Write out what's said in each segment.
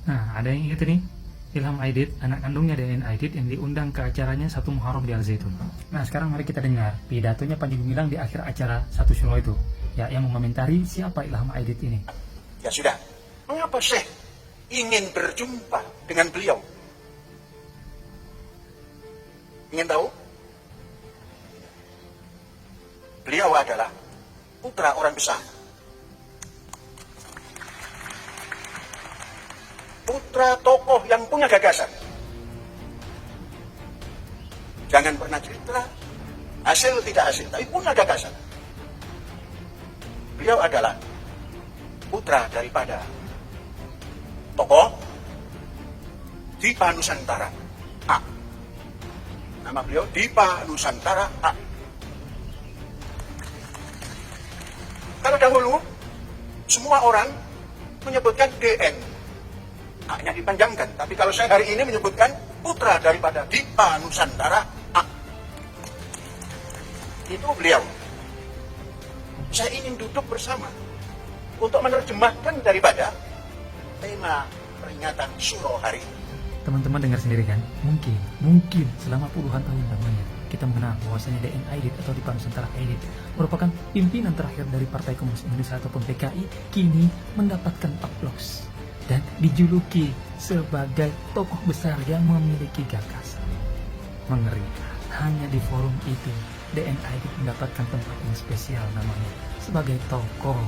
Nah, ada yang ingat ini? Ilham Aidit, anak kandungnya DN Aidit yang diundang ke acaranya 1 Muharram di Al Zaitun. Nah, sekarang mari kita dengar pidatonya Panji Gumilang di akhir acara 1 Syuro itu, ya, yang mengomentari siapa Ilham Aidit ini. Ya sudah, mengapa Syekh ingin berjumpa dengan beliau? Ingin tahu? Beliau adalah putra orang besar, putra tokoh yang punya gagasan. Jangan pernah cerita hasil tidak hasil, tapi punya gagasan. Beliau adalah putra daripada tokoh Dipa Nusantara A. Nama beliau Dipa Nusantara A. Kalau dahulu semua orang menyebutkan DN, A-nya dipanjangkan. Tapi kalau saya hari ini menyebutkan putra daripada Dipa Nusantara A. Itu beliau. Saya ingin duduk bersama untuk menerjemahkan daripada tema peringatan Syuro hari ini. Teman-teman dengar sendiri kan? Mungkin selama puluhan tahun lamanya kita mengenal bahwasanya DN Aidit atau Dipa Nusantara Aidit merupakan pimpinan terakhir dari Partai Komunis Indonesia ataupun PKI, kini mendapatkan aplaus dan dijuluki sebagai tokoh besar yang memiliki gagasan. Mengerikan, hanya di forum itu DN Aidit mendapatkan tempat yang spesial namanya sebagai tokoh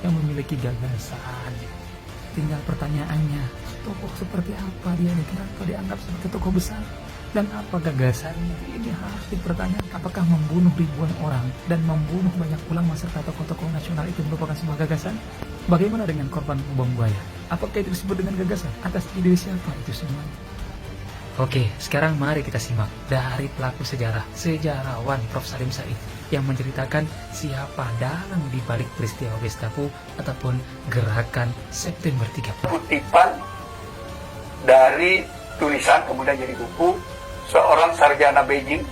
yang memiliki gagasan. Tinggal pertanyaannya, tokoh seperti apa dia nih? Kenapa dianggap sebagai tokoh besar? Dan apa gagasannya? Ini harus dipertanyakan. Apakah membunuh ribuan orang dan membunuh banyak ulama serta tokoh-tokoh nasional itu merupakan sebuah gagasan? Bagaimana dengan korban bom buaya? Apakah itu disebut dengan gagasan? Atas ide siapa itu semuanya? Oke, sekarang mari kita simak dari pelaku sejarah, sejarawan Prof. Salim Said yang menceritakan siapa dalang di balik peristiwa Gestapo ataupun gerakan September 30. Kutipan dari tulisan kemudian jadi buku seorang sarjana Beijing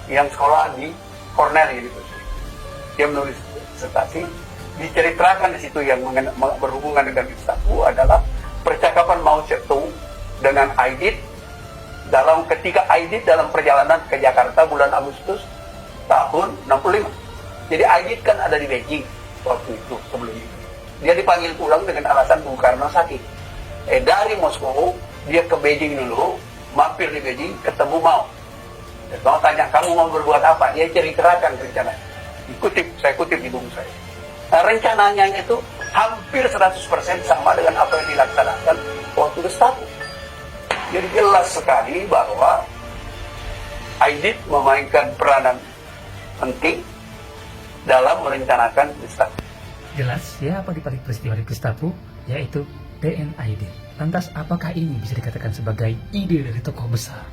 yang sekolah di Cornell University. Dia menulis disertasi, diceritakan di situ yang berhubungan dengan Gestapo adalah percakapan Mao Zedong dengan Aidit ketika Aidit dalam perjalanan ke Jakarta bulan Agustus tahun 65. Jadi Aidit kan ada di Beijing waktu itu sebelum itu. Dia dipanggil pulang dengan alasan Bung Karno sakit. Dari Moskow dia ke Beijing dulu, mampir di Beijing, ketemu Mao. Dan Mao tanya, kamu mau berbuat apa? Dia ceritakan rencana. Saya kutip di buku saya. Nah, rencananya itu hampir 100% sama dengan apa yang dilaksanakan waktu Gestapo. Jadi jelas sekali bahwa Aidit memainkan peranan penting dalam merencanakan Gestapo. Jelas siapa di balik peristiwa di Gestapo, yaitu DN Aidit. Lantas apakah ini bisa dikatakan sebagai ide dari tokoh besar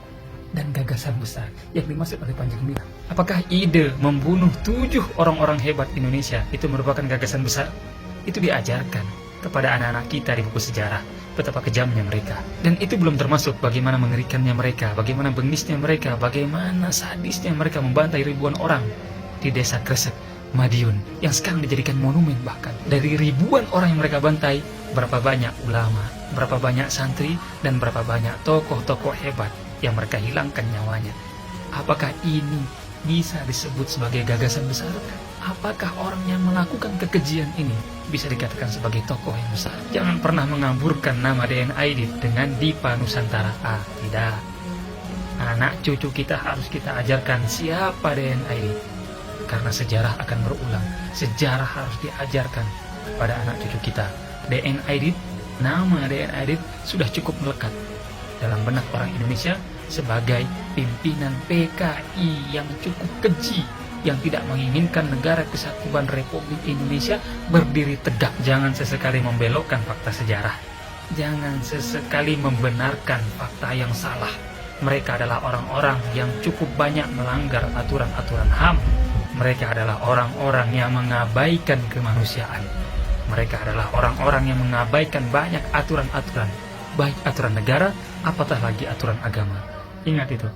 dan gagasan besar yang dimaksud oleh Panji Gumilang? Apakah ide membunuh 7 orang-orang hebat Indonesia itu merupakan gagasan besar? Itu diajarkan kepada anak-anak kita di buku sejarah, betapa kejamnya mereka. Dan itu belum termasuk bagaimana mengerikannya mereka, bagaimana bengisnya mereka, bagaimana sadisnya mereka membantai ribuan orang di desa Kresek, Madiun, yang sekarang dijadikan monumen. Bahkan dari ribuan orang yang mereka bantai, berapa banyak ulama, berapa banyak santri, dan berapa banyak tokoh-tokoh hebat yang mereka hilangkan nyawanya. Apakah ini bisa disebut sebagai gagasan besar? Apakah orang yang melakukan kekejian ini bisa dikatakan sebagai tokoh yang besar? Jangan pernah mengaburkan nama DN Aidit dengan Dipa Nusantara A. Tidak. Anak cucu kita harus kita ajarkan siapa DN Aidit. Karena sejarah akan berulang. Sejarah harus diajarkan kepada anak cucu kita. DN Aidit, nama DN Aidit sudah cukup melekat dalam benak orang Indonesia sebagai pimpinan PKI yang cukup keji, yang tidak menginginkan negara kesatuan Republik Indonesia berdiri tegak. Jangan sesekali membelokkan fakta sejarah. Jangan sesekali membenarkan fakta yang salah. Mereka adalah orang-orang yang cukup banyak melanggar aturan-aturan HAM. Mereka adalah orang-orang yang mengabaikan kemanusiaan. Mereka adalah orang-orang yang mengabaikan banyak aturan-aturan, baik aturan negara, apatah lagi aturan agama. Ingat itu.